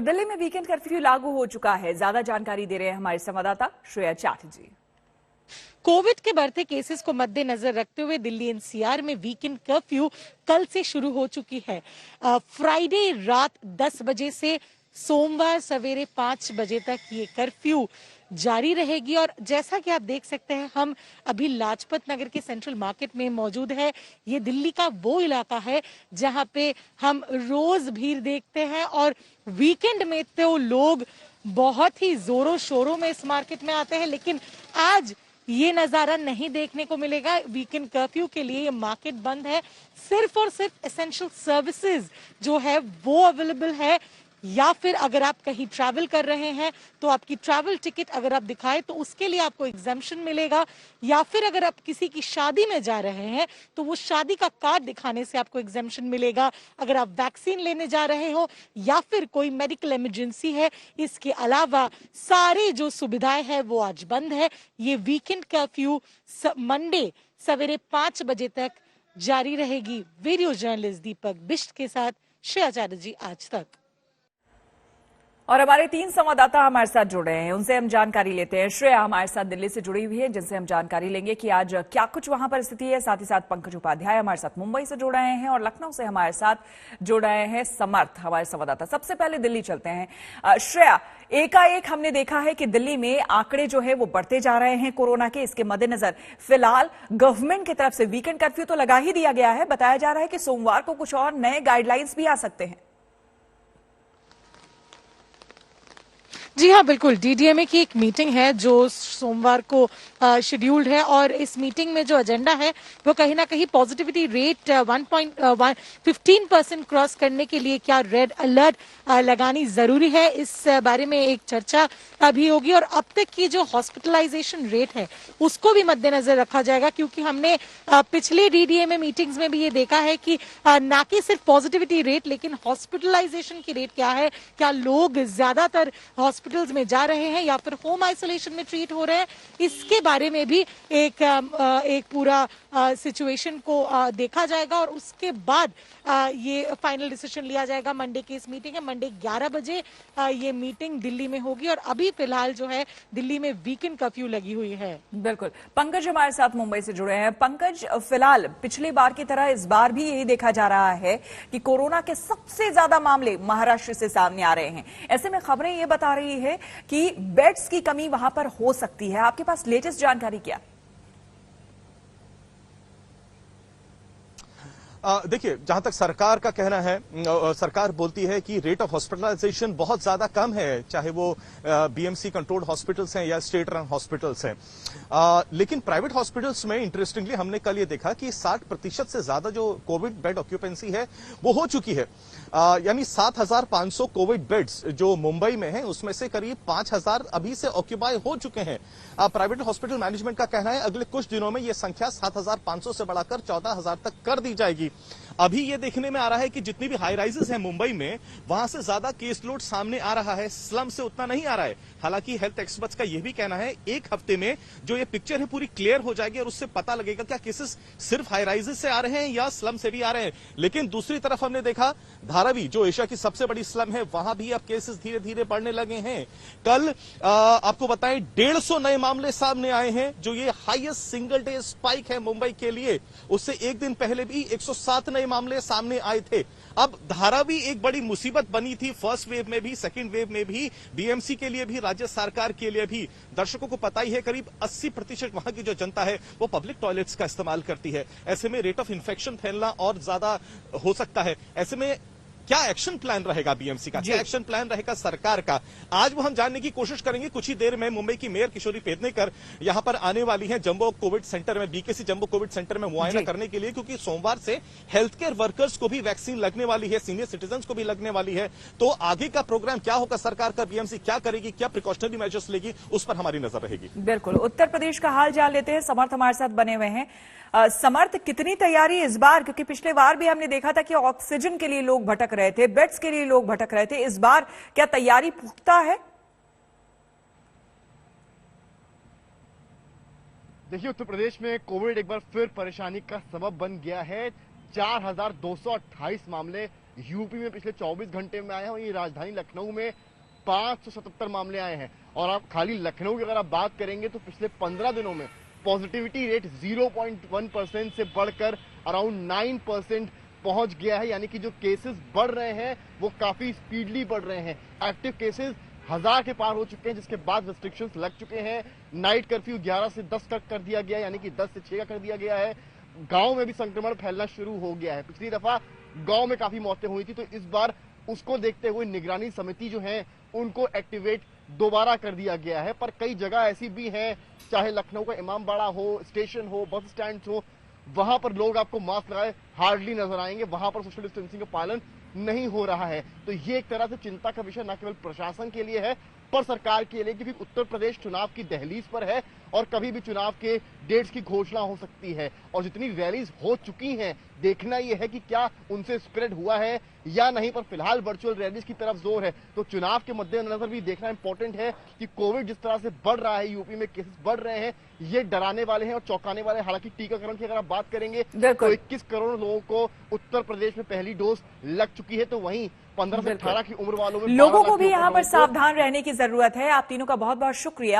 दिल्ली में weekend curfew लागू हो चुका है। ज्यादा जानकारी दे रहे हैं हमारे संवाददाता श्रेया चैटर्जी। कोविड के बढ़ते केसेस को मद्देनजर रखते हुए दिल्ली एनसीआर में वीकेंड कर्फ्यू कल से शुरू हो चुकी है। फ्राइडे रात 10 बजे से सोमवार सवेरे 5 बजे तक ये कर्फ्यू जारी रहेगी। और जैसा कि आप देख सकते हैं, हम अभी लाजपत नगर के सेंट्रल मार्केट में मौजूद है। ये दिल्ली का वो इलाका है जहां पे हम रोज भीड़ देखते हैं और वीकेंड में तो लोग बहुत ही जोरों शोरों में इस मार्केट में आते हैं, लेकिन आज ये नजारा नहीं देखने को मिलेगा। वीकेंड कर्फ्यू के लिए ये मार्केट बंद है। सिर्फ और सिर्फ एसेंशियल सर्विसेज जो है वो अवेलेबल है, या फिर अगर आप कहीं ट्रैवल कर रहे हैं तो आपकी ट्रैवल टिकट अगर आप दिखाएं तो उसके लिए आपको एग्जेम्पशन मिलेगा, या फिर अगर आप किसी की शादी में जा रहे हैं तो वो शादी का कार्ड दिखाने से आपको एग्जेम्पशन मिलेगा। अगर आप वैक्सीन लेने जा रहे हो या फिर कोई मेडिकल इमरजेंसी है, इसके अलावा सारी जो सुविधाएं हैं वो आज बंद है। ये वीकेंड कर्फ्यू मंडे सवेरे 5 बजे तक जारी रहेगी। वीडियो जर्नलिस्ट दीपक बिष्ट के साथ श्रेया चैटर्जी, आज तक। और हमारे 3 संवाददाता हमारे साथ जुड़ रहे हैं, उनसे हम जानकारी लेते हैं। श्रेया हमारे साथ दिल्ली से जुड़ी हुई है, जिनसे हम जानकारी लेंगे कि आज क्या कुछ वहां पर स्थिति है। साथ ही साथ पंकज उपाध्याय हमारे साथ मुंबई से जुड़ रहे हैं और लखनऊ से हमारे साथ जुड़ रहे हैं समर्थ, हमारे संवाददाता। सबसे पहले दिल्ली चलते हैं। श्रेया, एकाएक हमने देखा है कि दिल्ली में आंकड़े जो है वो बढ़ते जा रहे हैं कोरोना के। इसके मद्देनजर फिलहाल गवर्नमेंट की तरफ से वीकेंड कर्फ्यू तो लगा ही दिया गया है। बताया जा रहा है कि सोमवार को कुछ और नए गाइडलाइंस भी आ सकते हैं। जी हाँ, बिल्कुल। डीडीएमए की एक मीटिंग है जो सोमवार को शेड्यूल्ड है, और इस मीटिंग में जो एजेंडा है वो कहीं ना कहीं पॉजिटिविटी रेट 15% क्रॉस करने के लिए क्या रेड अलर्ट लगानी जरूरी है, इस बारे में एक चर्चा भी होगी। और अब तक की जो हॉस्पिटलाइजेशन रेट है उसको भी मद्देनजर रखा जाएगा, क्योंकि हमने पिछले डीडीएमए मीटिंग्स में भी ये देखा है कि ना कि सिर्फ पॉजिटिविटी रेट, लेकिन हॉस्पिटलाइजेशन की रेट क्या है, क्या लोग ज्यादातर हॉस्पिटल्स में जा रहे हैं या फिर होम आइसोलेशन में ट्रीट हो रहे हैं, इसके बारे में भी एक पूरा सिचुएशन को देखा जाएगा। और उसके बाद ये फाइनल डिसीजन लिया जाएगा। मंडे की इस मीटिंग है, मंडे 11 बजे ये मीटिंग दिल्ली में होगी। और अभी फिलहाल जो है दिल्ली में वीकेंड कर्फ्यू लगी हुई है। बिल्कुल। पंकज हमारे साथ मुंबई से जुड़े हैं। पंकज, फिलहाल पिछली बार की तरह इस बार भी यही देखा जा रहा है कि कोरोना के सबसे ज्यादा मामले महाराष्ट्र से सामने आ रहे हैं। ऐसे में खबरें ये बता रही है कि बेड्स की कमी वहां पर हो सकती है। आपके पास लेटेस्ट जानकारी क्या? देखिए, जहां तक सरकार का कहना है, सरकार बोलती है कि रेट ऑफ हॉस्पिटलाइजेशन बहुत ज्यादा कम है, चाहे वो बीएमसी कंट्रोल्ड हॉस्पिटल्स हैं या स्टेट रन हॉस्पिटल्स हैं। लेकिन प्राइवेट हॉस्पिटल्स में इंटरेस्टिंगली हमने कल ये देखा कि 60% से ज्यादा जो कोविड बेड ऑक्यूपेंसी है वो हो चुकी है। यानी 7,500 कोविड बेड्स जो मुंबई में हैं, उसमें से करीब 5,000 अभी से ऑक्यूपाई हो चुके हैं। प्राइवेट हॉस्पिटल मैनेजमेंट का कहना है अगले कुछ दिनों में यह संख्या 7,500 से बढ़ाकर 14,000 तक कर दी जाएगी। अभी ये देखने में आ रहा है कि जितनी भी हाई राइजेस हैं मुंबई में, वहां से ज्यादा केस लोड सामने आ रहा है, स्लम से उतना नहीं आ रहा है। हालांकि हेल्थ एक्सपर्ट्स का यह भी कहना है एक हफ्ते में जो ये पिक्चर है पूरी क्लियर हो जाएगी और उससे पता लगेगा क्या केसेस सिर्फ हाई राइजेस से आ रहे हैं या स्लम से भी आ रहे हैं। लेकिन दूसरी तरफ हमने देखा धारावी, जो एशिया की सबसे बड़ी स्लम है, वहां भी अब केसेस धीरे धीरे बढ़ने लगे हैं। कल आपको बताएं 150 नए मामले सामने आए हैं, जो ये हाईएस्ट सिंगल डे स्पाइक है मुंबई के लिए। उससे एक दिन पहले भी 107 नए मामले सामने आए थे। अब धारावी एक बड़ी मुसीबत बनी थी, फर्स्ट वेव में भी, सेकंड वेव में भी, बीएमसी के लिए भी, राज्य सरकार के लिए भी। दर्शकों को पता ही है करीब 80% वहां की जो जनता है वो पब्लिक टॉयलेट्स का इस्तेमाल करती है। ऐसे में रेट ऑफ इन्फेक्शन फैलना और ज्यादा हो सकता है। ऐसे में क्या एक्शन प्लान रहेगा बीएमसी का, क्या एक्शन प्लान रहेगा सरकार का, आज वो हम जानने की कोशिश करेंगे। कुछ ही देर में मुंबई की मेयर किशोरी पेडनेकर यहां पर आने वाली हैं जंबो कोविड सेंटर में, बीकेसी जंबो कोविड सेंटर में मुआयना करने के लिए, क्योंकि सोमवार से हेल्थ केयर वर्कर्स को भी वैक्सीन लगने वाली है, सीनियर सिटीजन को भी लगने वाली है। तो आगे का प्रोग्राम क्या होगा सरकार का, बीएमसी क्या करेगी, क्या प्रिकॉशनरी मेजर्स लेगी, उस पर हमारी नजर रहेगी। बिल्कुल। उत्तर प्रदेश का हाल जान लेते हैं, समर्थ हमारे साथ बने हुए हैं। समर्थ, कितनी तैयारी इस बार, क्योंकि पिछले बार भी हमने देखा था कि ऑक्सीजन के लिए लोग भटक रहे थे, बेड्स के लिए लोग भटक रहे थे, इस बार क्या तैयारी पुख्ता है? देखिए, उत्तर प्रदेश में कोविड एक बार फिर परेशानी का सबब बन गया है। 4,228 मामले यूपी में पिछले 24 घंटे में आए हैं, वहीं राजधानी लखनऊ में 577 मामले आए हैं। और आप खाली लखनऊ की अगर आप बात करेंगे तो पिछले 15 दिनों में पॉजिटिविटी रेट 0.1% से बढ़कर अराउंड 9% पहुंच गया है। यानी कि जो केसेस बढ़ रहे हैं वो काफी स्पीडली बढ़ रहे हैं। एक्टिव केसेस 1000 के पार हो चुके हैं, जिसके बाद रिस्ट्रिक्शंस लग चुके हैं। नाइट कर्फ्यू 11 से 10 तक कर दिया गया है, यानी कि 10 से 6 का कर दिया गया है। गांव में भी संक्रमण फैलना शुरू हो गया है। पिछली दफा गांव में काफी मौतें हुई थी, तो इस बार उसको देखते हुए निगरानी समिति जो है उनको एक्टिवेट दोबारा कर दिया गया है। पर कई जगह ऐसी भी हैं, चाहे लखनऊ का इमामबाड़ा हो, स्टेशन हो, बस स्टैंड हो, वहां पर लोग आपको मास्क लगाए हार्डली नजर आएंगे, वहां पर सोशल डिस्टेंसिंग का पालन नहीं हो रहा है। तो ये एक तरह से चिंता का विषय न केवल प्रशासन के लिए है पर सरकार के लिए, क्योंकि उत्तर प्रदेश चुनाव की दहलीज पर है और कभी भी चुनाव के डेट्स की घोषणा हो सकती है। और जितनी रैलीज हो चुकी हैं, देखना यह है कि क्या उनसे स्प्रेड हुआ है या नहीं। पर फिलहाल वर्चुअल रैलीज की तरफ जोर है। तो चुनाव के मद्देनजर भी देखना इंपॉर्टेंट है कि कोविड जिस तरह से बढ़ रहा है, यूपी में केसेस बढ़ रहे हैं, ये डराने वाले हैं और चौंकाने वाले हैं। हालांकि टीकाकरण की अगर आप बात करेंगे तो 21 करोड़ लोगों को उत्तर प्रदेश में पहली डोज लग चुकी है, तो वहीं 15 से 18 की उम्र वालों में लोगों को भी यहाँ पर सावधान रहने की जरूरत है। आप तीनों का बहुत बहुत शुक्रिया।